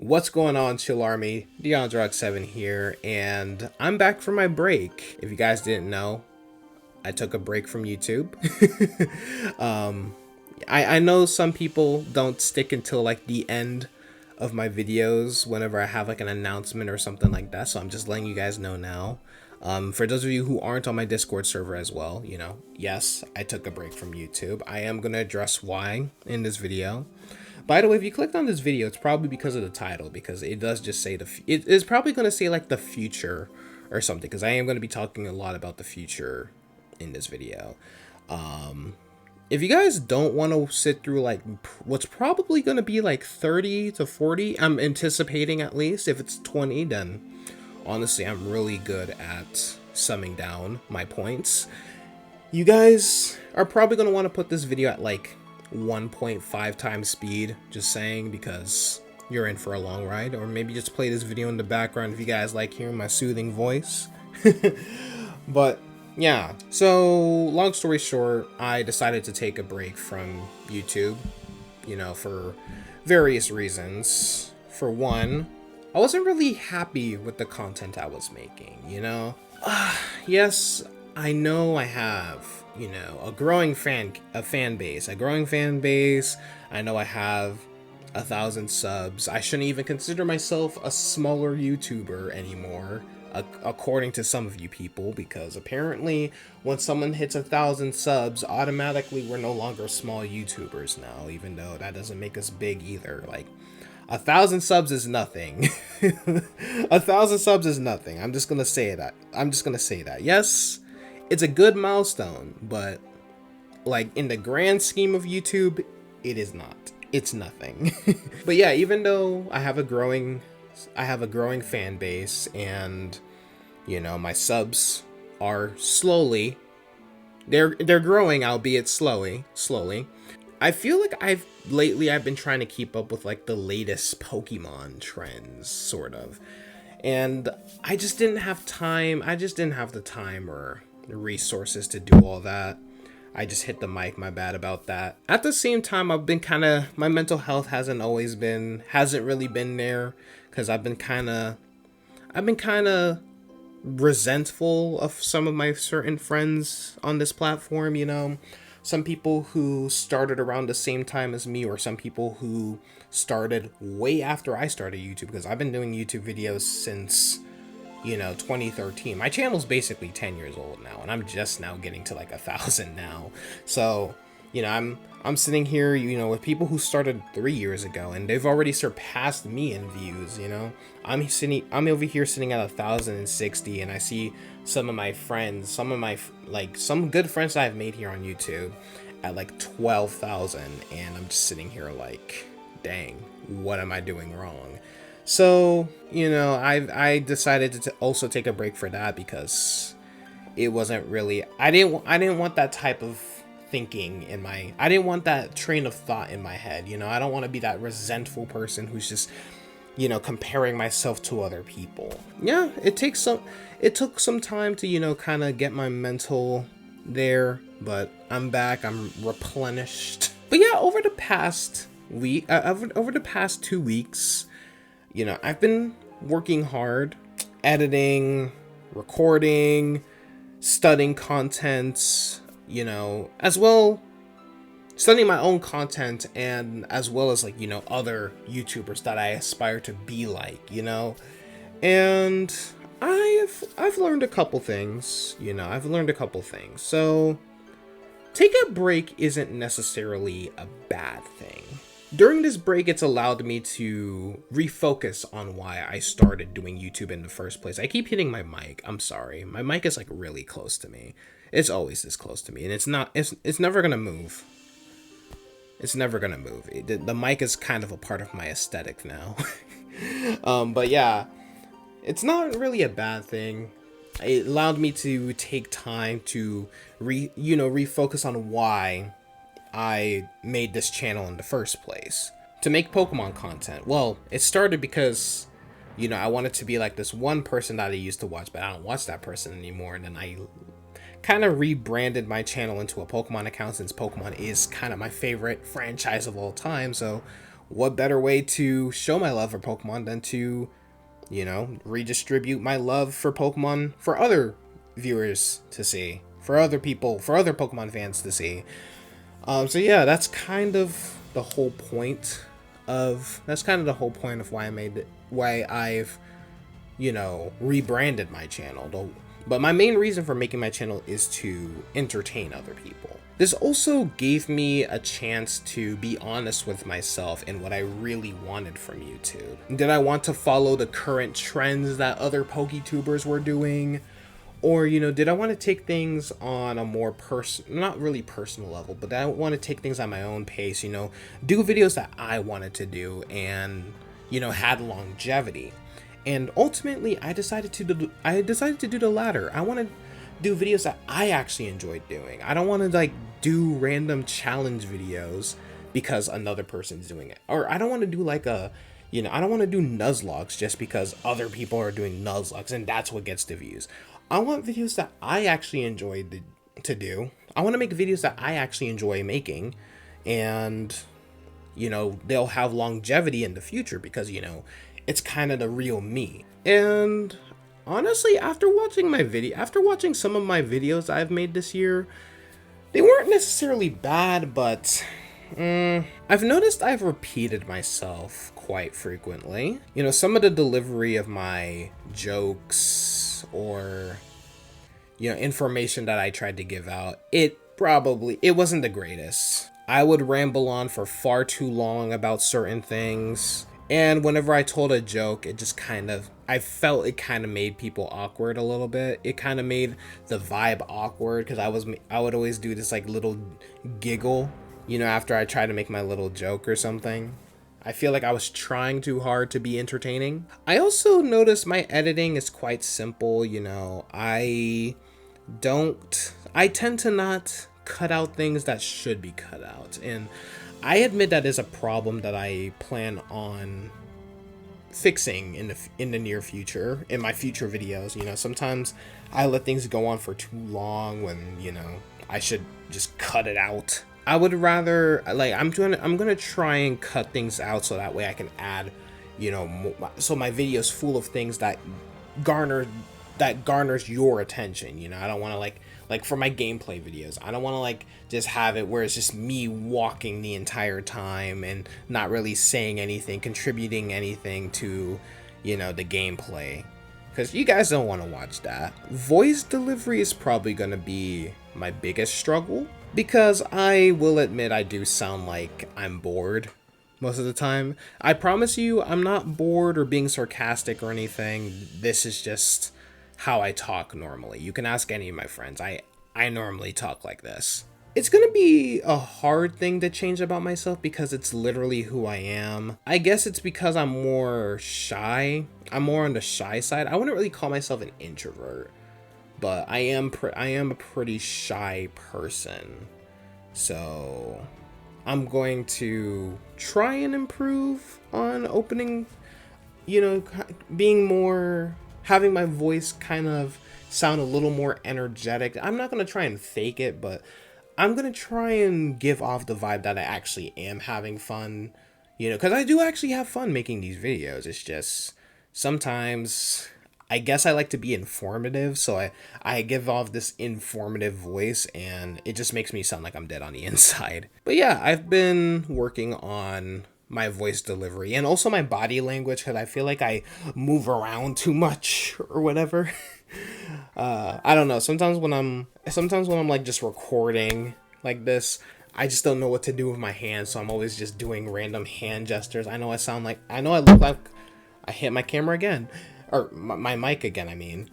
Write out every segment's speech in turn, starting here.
What's going on, Chill Army? DeAndrox7 here, and I'm back from my break. If you guys didn't know, I took a break from YouTube. I know some people don't stick until like the end of my videos whenever I have like an announcement or something like that, so I'm just letting you guys know now. For those of you who aren't on my Discord server as well, yes, I took a break from YouTube. I am going to address why in this video. By the way, if you clicked on this video, it's probably because of the title, because it does just say it is probably going to say like the future or something, because I am going to be talking a lot about the future in this video. If you guys don't want to sit through like what's probably going to be like 30 to 40, I'm anticipating at least. If it's 20, then honestly, I'm really good at summing down my points. You guys are probably going to want to put this video at like 1.5 times speed, just saying, because you're in for a long ride. Or maybe just play this video in the background if you guys like hearing my soothing voice. But yeah, so long story short, I decided to take a break from YouTube, for various reasons. For one, I wasn't really happy with the content I was making, Yes, I know I have, a growing fan base. I know I have 1,000 subs. I shouldn't even consider myself a smaller YouTuber anymore, according to some of you people, because apparently when someone hits 1,000 subs, automatically we're no longer small YouTubers now, even though that doesn't make us big either. Like, 1,000 subs is nothing. 1,000 subs is nothing. I'm just gonna say that. Yes, it's a good milestone, but like in the grand scheme of YouTube, it is not. It's nothing. But yeah, even though I have a growing fan base, and my subs are they're growing, albeit slowly. I feel like I've been trying to keep up with like the latest Pokemon trends, sort of. And I just didn't have time. I just didn't have the time or the resources to do all that. I just hit the mic, my bad about that. At the same time, my mental health hasn't really been there, because I've been kind of resentful of some of my certain friends on this platform. Some people who started around the same time as me, or some people who started way after I started YouTube, because I've been doing YouTube videos since 2013. My channel's basically 10 years old now, and I'm just now getting to like 1,000 now. So I'm sitting here, with people who started 3 years ago, and they've already surpassed me in views. I'm over here sitting at 1,060, and I see some of my friends, some good friends that I've made here on YouTube at like 12,000, and I'm just sitting here like, dang, what am I doing wrong? So, I decided to also take a break for that, because it wasn't really, I didn't want that type of thinking I didn't want that train of thought in my head. I don't want to be that resentful person who's just, comparing myself to other people. Yeah, it took some time to, kind of get my mental there, but I'm back, I'm replenished. But yeah, over the past 2 weeks, I've been working hard, editing, recording, studying content, as well, studying my own content, and as well as like, other YouTubers that I aspire to be like, and I've learned a couple things, So take a break isn't necessarily a bad thing. During this break, it's allowed me to refocus on why I started doing YouTube in the first place. I keep hitting my mic. I'm sorry. My mic is like really close to me. It's always this close to me, and it's never going to move. It's never going to move. The mic is kind of a part of my aesthetic now. But yeah, it's not really a bad thing. It allowed me to take time to refocus on why I made this channel in the first place, to make Pokemon content. Well, it started because, I wanted to be like this one person that I used to watch, but I don't watch that person anymore. And then I kind of rebranded my channel into a Pokemon account, since Pokemon is kind of my favorite franchise of all time. So what better way to show my love for Pokemon than to, you know, redistribute my love for Pokemon for other viewers to see, for other people, for other Pokemon fans to see. So yeah, that's kind of the whole point of why I've, you know, rebranded my channel. But my main reason for making my channel is to entertain other people. This also gave me a chance to be honest with myself and what I really wanted from YouTube. Did I want to follow the current trends that other PokeTubers were doing? Or, you know, did I want to take things on a more not really personal level, but I want to take things at my own pace, you know, do videos that I wanted to do and, you know, had longevity. And ultimately, I decided to do the latter. I want to do videos that I actually enjoyed doing. I don't want to like do random challenge videos because another person's doing it. Or I don't want to do like a, you know, I don't want to do Nuzlockes just because other people are doing Nuzlockes and that's what gets the views. I want videos that I actually enjoy to do. I want to make videos that I actually enjoy making, and, you know, they'll have longevity in the future because, you know, it's kind of the real me. And honestly, after watching some of my videos I've made this year, they weren't necessarily bad, but I've noticed I've repeated myself quite frequently. You know, some of the delivery of my jokes or, you know, information that I tried to give out, it wasn't the greatest. I would ramble on for far too long about certain things. And whenever I told a joke, it just I felt it kind of made people awkward a little bit. It kind of made the vibe awkward because I would always do this like little giggle, you know, after I try to make my little joke or something. I feel like I was trying too hard to be entertaining. I also noticed my editing is quite simple, you know. I tend to not cut out things that should be cut out, and I admit that is a problem that I plan on fixing in the near future, in my future videos. You know, sometimes I let things go on for too long when, you know, I should just cut it out. I would rather, like, I'm gonna try and cut things out so that way I can add, you know, so my video's full of things that garners your attention. You know, I don't want to like for my gameplay videos, I don't want to like just have it where it's just me walking the entire time and not really saying anything, contributing anything to, you know, the gameplay, because you guys don't want to watch that. Voice delivery is probably going to be my biggest struggle, because I will admit I do sound like I'm bored most of the time. I promise you I'm not bored or being sarcastic or anything. This is just how I talk normally. You can ask any of my friends. I normally talk like this. It's gonna be a hard thing to change about myself because it's literally who I am. I guess it's because I'm more shy. I'm more on the shy side. I wouldn't really call myself an introvert, but I am a pretty shy person. So I'm going to try and improve on opening, you know, having my voice kind of sound a little more energetic. I'm not going to try and fake it, but I'm going to try and give off the vibe that I actually am having fun, you know, because I do actually have fun making these videos. It's just sometimes I guess I like to be informative, so I give off this informative voice, and it just makes me sound like I'm dead on the inside. But yeah, I've been working on my voice delivery and also my body language, because I feel like I move around too much or whatever. I don't know. Sometimes when I'm like just recording like this, I just don't know what to do with my hands, so I'm always just doing random hand gestures. I know I look like I hit my camera again. Or my mic again, I mean.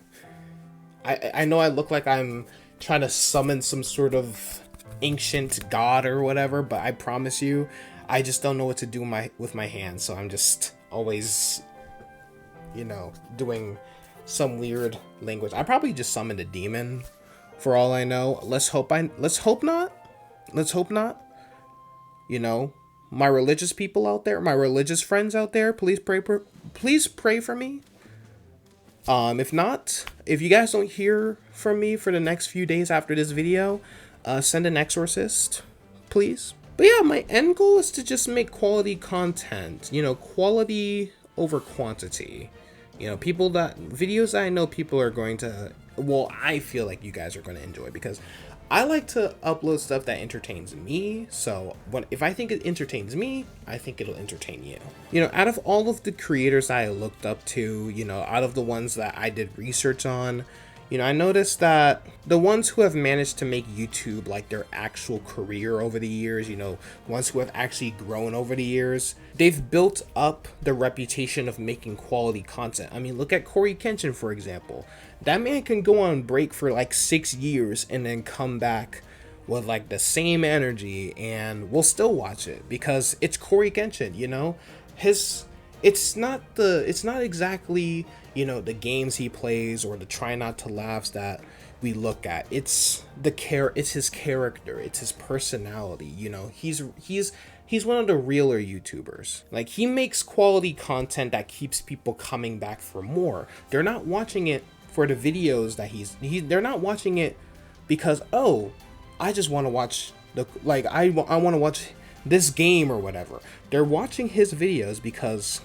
I know I look like I'm trying to summon some sort of ancient god or whatever, but I promise you, I just don't know what to do with my hands, so I'm just always, you know, doing some weird language. I probably just summoned a demon, for all I know. Let's hope not. You know, my religious people out there, my religious friends out there, please pray for me. If not, if you guys don't hear from me for the next few days after this video, send an exorcist, please. But yeah, my end goal is to just make quality content, you know, quality over quantity. You know, videos that I know people are going to, well, I feel like you guys are going to enjoy, because I like to upload stuff that entertains me. So if I think it entertains me, I think it'll entertain you. You know, out of all of the creators I looked up to, you know, out of the ones that I did research on, you know, I noticed that the ones who have managed to make YouTube like their actual career over the years, you know, ones who have actually grown over the years, they've built up the reputation of making quality content. I mean, look at Cory Kenshin, for example. That man can go on break for like 6 years and then come back with like the same energy, and we'll still watch it because it's Cory Kenshin, you know? It's not exactly, you know, the games he plays or the try not to laughs that we look at. It's his character, it's his personality, you know. He's one of the realer YouTubers. Like, he makes quality content that keeps people coming back for more. They're not watching it for the videos that they're not watching it because, oh, I just want to watch I want to watch this game or whatever. They're watching his videos because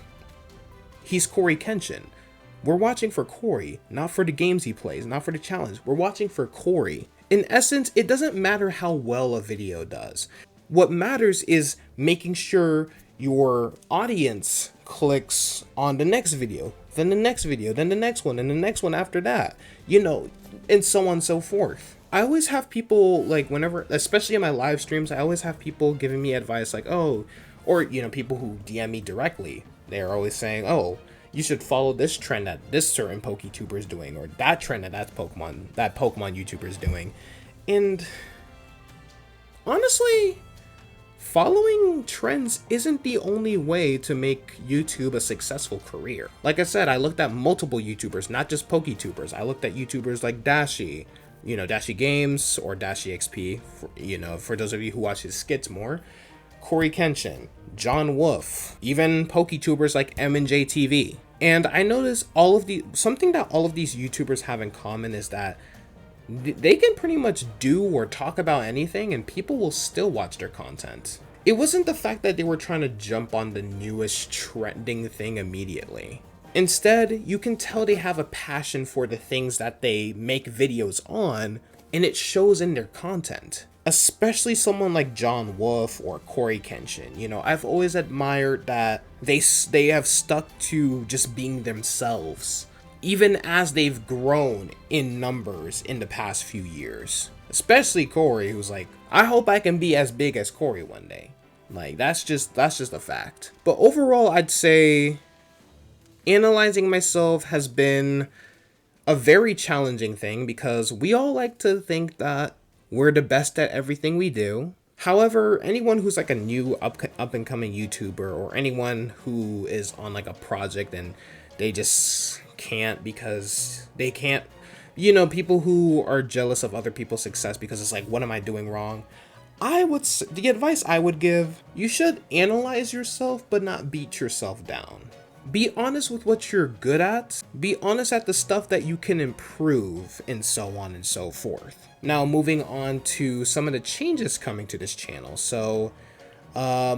he's Cory Kenshin. We're watching for Cory, not for the games he plays, not for the challenge. We're watching for Cory. In essence, it doesn't matter how well a video does. What matters is making sure your audience clicks on the next video, then the next video, then the next one, and the next one after that, you know, and so on and so forth. I always have people, like, whenever, especially in my live streams, I always have people giving me advice like, oh, or, you know, people who DM me directly, they're always saying, oh, you should follow this trend that this certain PokeTuber is doing, or that trend that Pokemon YouTuber is doing. And honestly, following trends isn't the only way to make YouTube a successful career. Like I said, I looked at multiple YouTubers, not just PokeTubers. I looked at YouTubers like Dashie, you know, Dashie Games or Dashie XP, you know, for those of you who watch his skits more, Cory Kenshin, John Wolf, even PokeTubers like M&J TV. And I noticed something that all of these YouTubers have in common is that they can pretty much do or talk about anything and people will still watch their content. It wasn't the fact that they were trying to jump on the newest trending thing immediately. Instead, you can tell they have a passion for the things that they make videos on, and it shows in their content. Especially someone like John Wolf or Cory Kenshin. You know, I've always admired that they have stuck to just being themselves, even as they've grown in numbers in the past few years. Especially Cory, who's like, I hope I can be as big as Cory one day. Like, that's just a fact. But overall, I'd say analyzing myself has been a very challenging thing because we all like to think that we're the best at everything we do. However, anyone who's like a new up and coming YouTuber, or anyone who is on like a project and they just can't because they can't, you know, people who are jealous of other people's success because it's like, what am I doing wrong? The advice I would give, you should analyze yourself but not beat yourself down. Be honest with what you're good at. Be honest at the stuff that you can improve, and so on and so forth. Now, moving on to some of the changes coming to this channel. So, a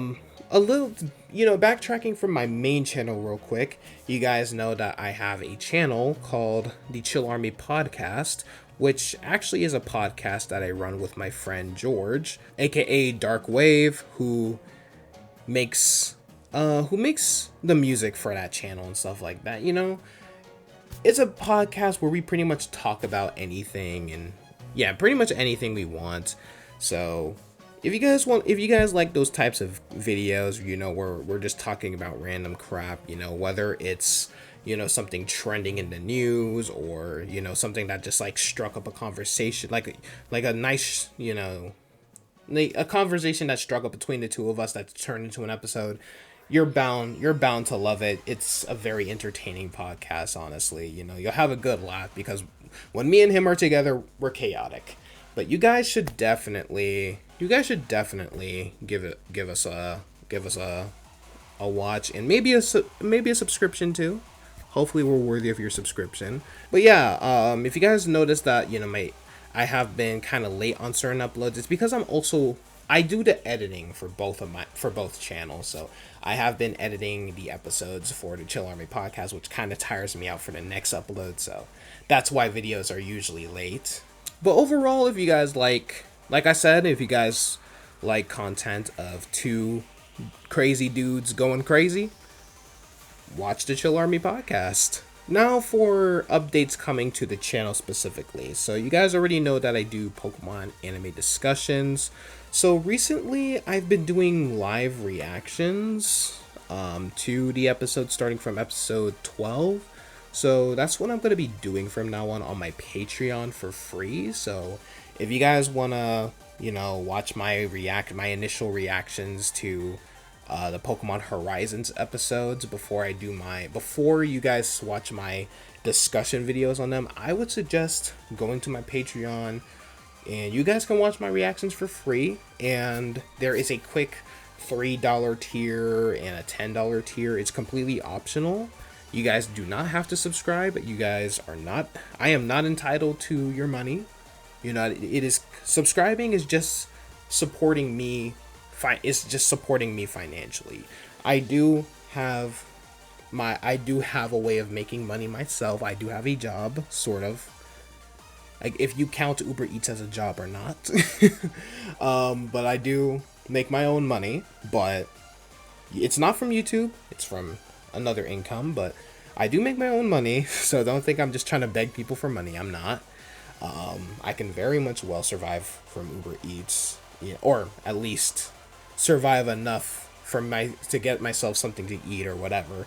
little, you know, backtracking from my main channel real quick. You guys know that I have a channel called the Chill Army Podcast, which actually is a podcast that I run with my friend George, aka Dark Wave, who makes the music for that channel and stuff like that. You know, it's a podcast where we pretty much talk about anything, and yeah, pretty much anything we want. So if you guys like those types of videos, you know, where we're just talking about random crap, you know, whether it's, you know, something trending in the news, or, you know, something that just like struck up a conversation, like a nice, you know, a conversation that struck up between the two of us that turned into an episode, you're bound to love it. It's a very entertaining podcast, honestly. You know, you'll have a good laugh because when me and him are together, we're chaotic. But you guys should definitely give us a watch, and maybe a subscription too. Hopefully we're worthy of your subscription. But yeah, if you guys notice that, you know, I have been kind of late on certain uploads, it's because I'm also I do the editing for both channels. So I have been editing the episodes for the Chill Army podcast, which kind of tires me out for the next upload. So that's why videos are usually late. But overall, if you guys like I said, if you guys like content of two crazy dudes going crazy, watch the Chill Army podcast. Now for updates coming to the channel specifically. So you guys already know that I do Pokemon anime discussions. So recently I've been doing live reactions to the episode starting from episode 12. So that's what I'm going to be doing from now on my Patreon for free. So if you guys want to, watch my initial reactions to the Pokemon Horizons episodes before you guys watch my discussion videos on them, I would suggest going to my Patreon, and you guys can watch my reactions for free. And there is a quick $3 tier and a $10 tier. It's completely optional. You guys do not have to subscribe. I am not entitled to your money. Subscribing is just supporting me. It's just supporting me financially. I do have a way of making money myself. I do have a job, sort of. Like, if you count Uber Eats as a job or not. But I do make my own money, but it's not from YouTube. It's from another income, but I do make my own money, so don't think I'm just trying to beg people for money. I'm not. I can very much well survive from Uber Eats, or at least survive enough to get myself something to eat or whatever.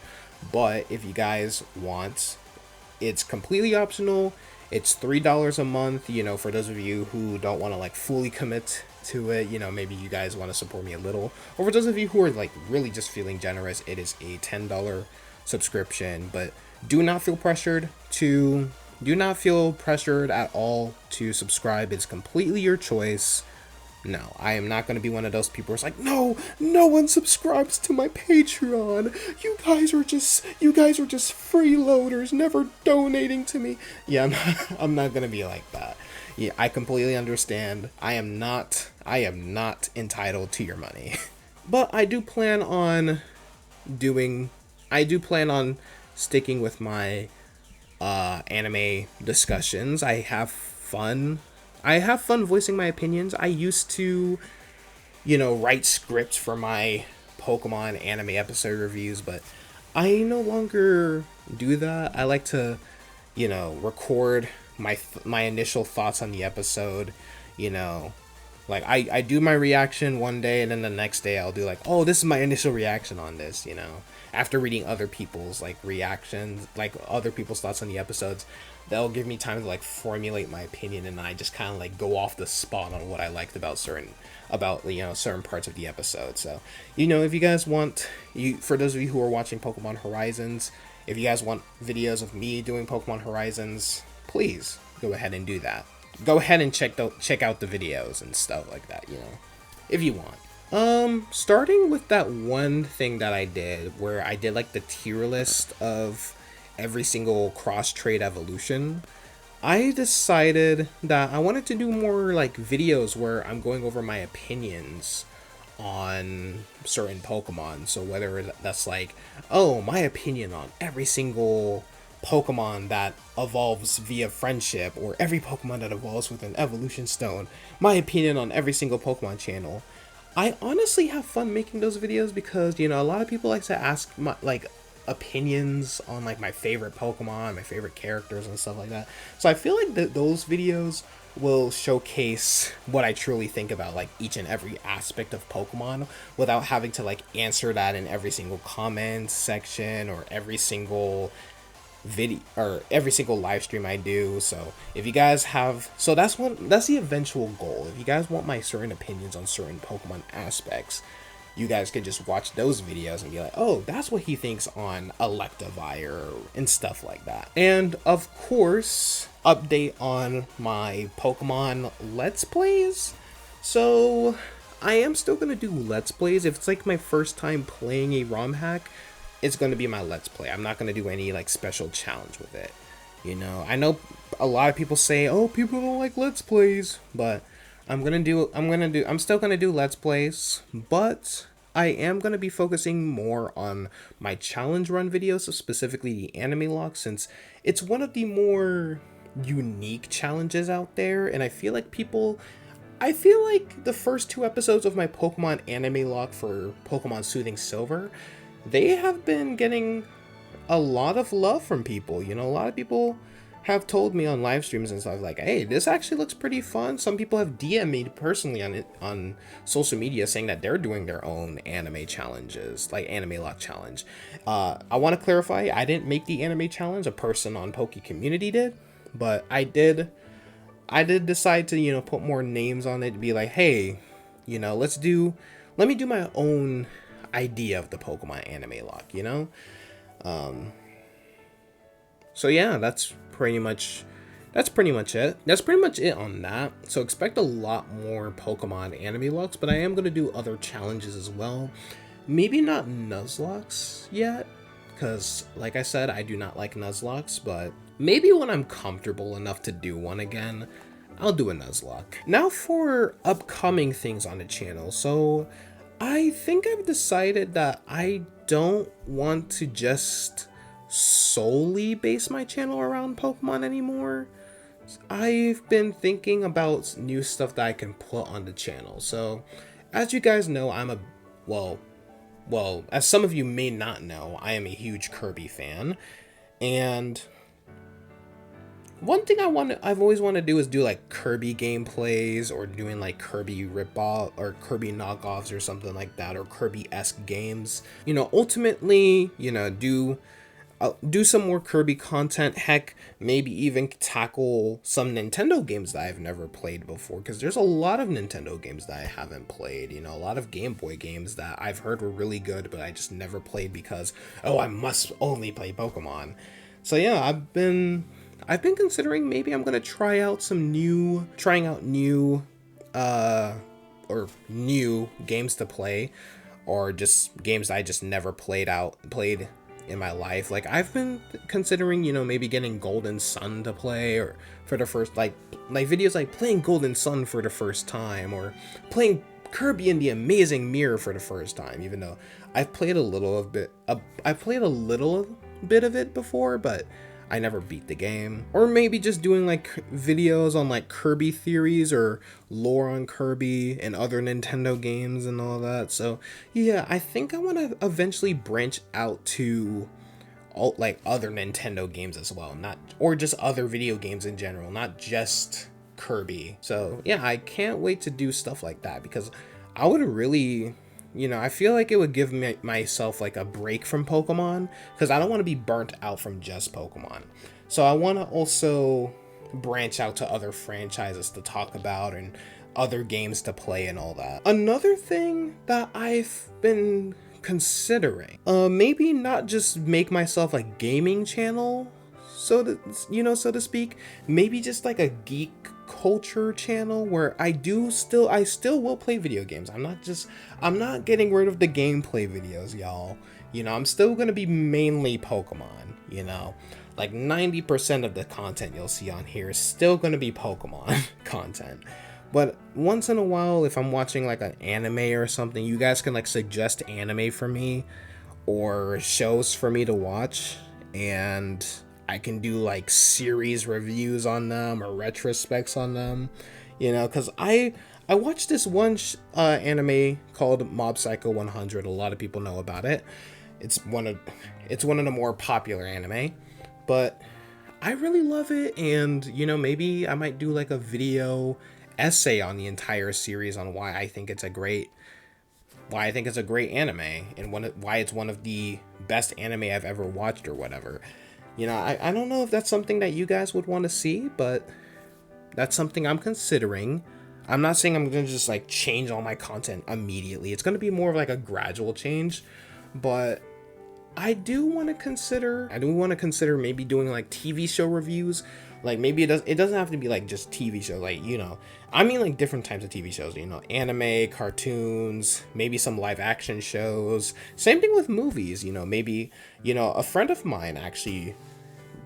But if you guys want, it's completely optional. It's $3 a month, for those of you who don't want to fully commit to it. Maybe you guys want to support me a little, or for those of you who are really just feeling generous, it is a $10 subscription. But do not feel pressured at all to subscribe. It's completely your choice. No, I am not going to be one of those people who's like, no one subscribes to my Patreon. You guys are just freeloaders, never donating to me. Yeah, I'm not going to be like that. Yeah, I completely understand. I am not entitled to your money. But I do plan on sticking with my anime discussions. I have fun voicing my opinions. I used to, write scripts for my Pokemon anime episode reviews, but I no longer do that. I like to, record my initial thoughts on the episode. I do my reaction one day, and then the next day I'll do oh, this is my initial reaction on this, after reading other people's reactions, other people's thoughts on the episodes. That'll give me time to formulate my opinion, and I just kind of go off the spot on what I liked about certain parts of the episode. So, if you guys want, for those of you who are watching Pokemon Horizons, if you guys want videos of me doing Pokemon Horizons, please go ahead and do that. Go ahead and check out the videos and stuff like that, if you want. Starting with that one thing that I did, where I did the tier list of every single cross trade evolution, I decided that I wanted to do more videos where I'm going over my opinions on certain Pokemon. So whether that's my opinion on every single Pokemon that evolves via friendship, or every Pokemon that evolves with an evolution stone, my opinion on every single Pokemon channel. I honestly have fun making those videos because, a lot of people like to ask my, opinions on my favorite Pokemon, my favorite characters and stuff like that. So I feel like those videos will showcase what I truly think about each and every aspect of Pokemon, without having to answer that in every single comment section or every single video or every single live stream I do. So if you guys that's the eventual goal. If you guys want my certain opinions on certain Pokemon aspects, you guys could just watch those videos and be like, oh, that's what he thinks on Electivire and stuff like that. And of course, update on my Pokemon Let's Plays. So I am still going to do Let's Plays. If it's my first time playing a ROM hack, it's going to be my Let's Play. I'm not going to do any special challenge with it. I know a lot of people say, oh, people don't like Let's Plays, but I'm still gonna do Let's Plays, but I am gonna be focusing more on my challenge run videos, so specifically the anime lock, since it's one of the more unique challenges out there, and I feel like the first 2 episodes of my Pokemon anime lock for Pokemon Soothing Silver, they have been getting a lot of love from people. You know, a lot of people have told me on live streams and stuff like, hey, this actually looks pretty fun. Some people have DM'd me personally on social media saying that they're doing their own anime challenges, like anime lock challenge. I want to clarify, I didn't make the anime challenge, a person on Poke Community did, but I did decide to, you know, put more names on it to be like, hey, you know, let me do my own idea of the Pokemon anime lock, you know? So yeah, that's pretty much it. That's pretty much it on that. So expect a lot more Pokemon anime locks, but I am going to do other challenges as well. Maybe not Nuzlocks yet, because like I said, I do not like Nuzlocks, but maybe when I'm comfortable enough to do one again, I'll do a Nuzlocke. Now for upcoming things on the channel. So I think I've decided that I don't want to just solely base my channel around Pokemon anymore. I've been thinking about new stuff that I can put on the channel. So as you guys know, as some of you may not know, I am a huge Kirby fan, and one thing I've always wanted to do is do like Kirby gameplays, or doing like Kirby ripoff or Kirby knockoffs or something like that, or Kirby-esque games. You know, ultimately, you know, do some more Kirby content. Heck, maybe even tackle some Nintendo games that I've never played before, because there's a lot of Nintendo games that I haven't played. You know, a lot of Game Boy games that I've heard were really good, but I just never played because, oh, I must only play Pokemon. So yeah, I've been considering maybe I'm gonna trying out new games to play, or just games I just never played in my life. Like I've been considering, you know, maybe getting Golden Sun to play, or for the first like videos like playing Golden Sun for the first time, or playing Kirby in the Amazing Mirror for the first time, even though I've played a little bit of it before, but I never beat the game. Or maybe just doing like videos on like Kirby theories or lore on Kirby and other Nintendo games and all that. So yeah, I think I want to eventually branch out to like other Nintendo games as well, or just other video games in general, not just Kirby. So yeah, I can't wait to do stuff like that, because I would really, you know, I feel like it would give myself like a break from Pokemon, because I don't want to be burnt out from just Pokemon. So I want to also branch out to other franchises to talk about and other games to play and all that. Another thing that I've been considering, maybe not just make myself a gaming channel, so to speak, maybe just like a geek culture channel where I still will play video games. I'm not getting rid of the gameplay videos, y'all. You know, I'm still gonna be mainly Pokemon, you know. Like 90% of the content you'll see on here is still gonna be Pokemon content. But once in a while, if I'm watching like an anime or something, you guys can like suggest anime for me or shows for me to watch, and I can do like series reviews on them or retrospects on them, you know, because I watched this one anime called Mob Psycho 100. A lot of people know about it. It's one of the more popular anime, but I really love it. And you know, maybe I might do like a video essay on the entire series on why I think it's a great anime, and why it's one of the best anime I've ever watched or whatever. You know, I don't know if that's something that you guys would want to see, but that's something I'm considering. I'm not saying I'm going to just like change all my content immediately. It's going to be more of like a gradual change, but I do want to consider maybe doing like TV show reviews. Like maybe it doesn't have to be like just TV shows, like, you know, I mean like different types of TV shows, you know, anime, cartoons, maybe some live action shows. Same thing with movies, you know, maybe, you know, a friend of mine actually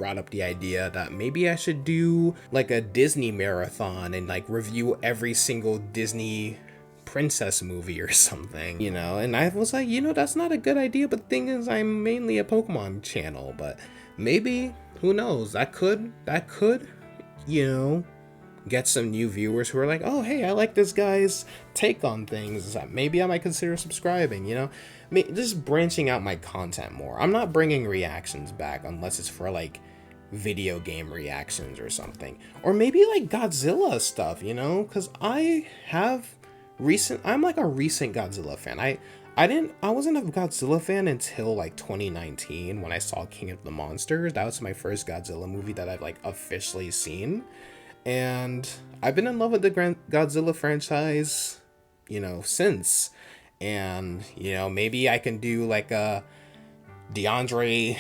brought up the idea that maybe I should do like a Disney marathon and like review every single Disney princess movie or something, you know. And I was like, you know, that's not a good idea, but the thing is, I'm mainly a Pokemon channel, but maybe, who knows, that could, you know, get some new viewers who are like, oh hey, I like this guy's take on things, maybe I might consider subscribing, you know. Just branching out my content more. I'm not bringing reactions back unless it's for like video game reactions or something, or maybe like Godzilla stuff, you know, because I'm like a recent Godzilla fan. I wasn't a Godzilla fan until like 2019 when I saw King of the Monsters. That was my first Godzilla movie that I've like officially seen. And I've been in love with the Godzilla franchise, you know, since. And, you know, maybe I can do like a DeAndre's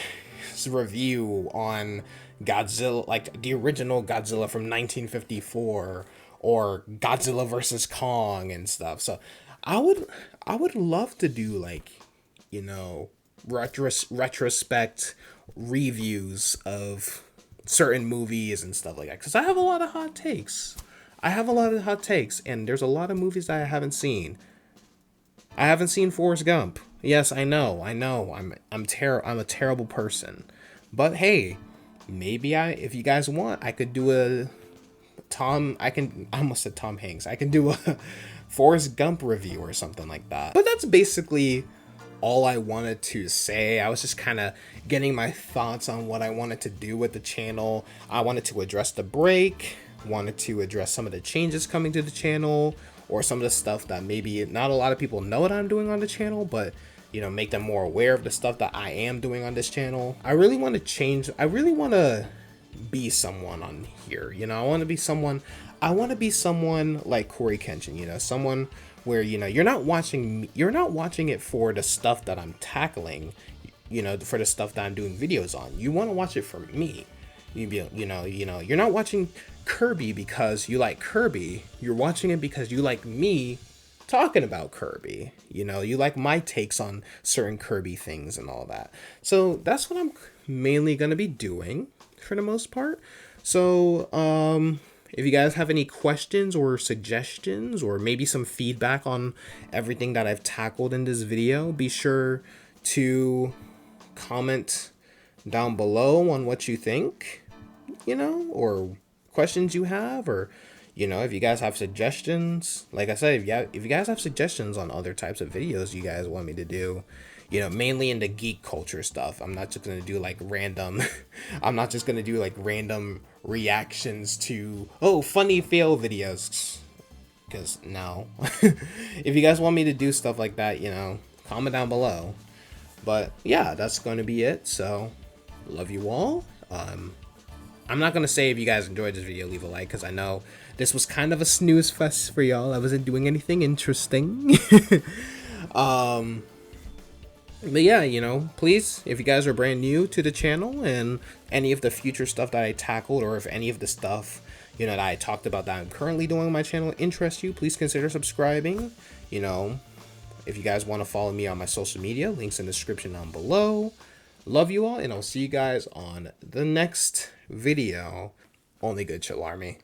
review on Godzilla, like the original Godzilla from 1954, or Godzilla versus Kong and stuff. So I would love to do like, you know, retrospect reviews of certain movies and stuff like that, because I have a lot of hot takes. And there's a lot of movies that I haven't seen. I haven't seen Forrest Gump. Yes, I know. I'm a terrible person. But hey, maybe if you guys want, I could do I almost said Tom Hanks. I can do a Forrest Gump review or something like that. But that's basically all I wanted to say. I was just kind of getting my thoughts on what I wanted to do with the channel. I wanted to address the break, wanted to address some of the changes coming to the channel, or some of the stuff that maybe not a lot of people know what I'm doing on the channel, but, you know, make them more aware of the stuff that I am doing on this channel. I really want to change. I really want to be someone on here, you know. I want to be someone like Corey Kenshin, you know, someone where, you know, you're not watching it for the stuff that I'm tackling, you know, for the stuff that I'm doing videos on. You want to watch it for me. You know, you're not watching Kirby because you like Kirby. You're watching it because you like me talking about Kirby. You know, you like my takes on certain Kirby things and all that. So that's what I'm mainly going to be doing for the most part. So, if you guys have any questions or suggestions, or maybe some feedback on everything that I've tackled in this video, be sure to comment down below on what you think, you know, or questions you have, or, you know, if you guys have suggestions. Like I said, if you guys have suggestions on other types of videos you guys want me to do, you know, mainly into geek culture stuff. I'm not just going to do like random reactions to, oh, funny fail videos, because no. If you guys want me to do stuff like that, you know, comment down below. But yeah, that's going to be it. So love you all. I'm not going to say if you guys enjoyed this video, leave a like, because I know this was kind of a snooze fest for y'all. I wasn't doing anything interesting. But yeah, you know, please, if you guys are brand new to the channel and any of the future stuff that I tackled, or if any of the stuff, you know, that I talked about that I'm currently doing on my channel interests you, please consider subscribing. You know, if you guys want to follow me on my social media, links in the description down below. Love you all, and I'll see you guys on the next video. Only Good Chill Army.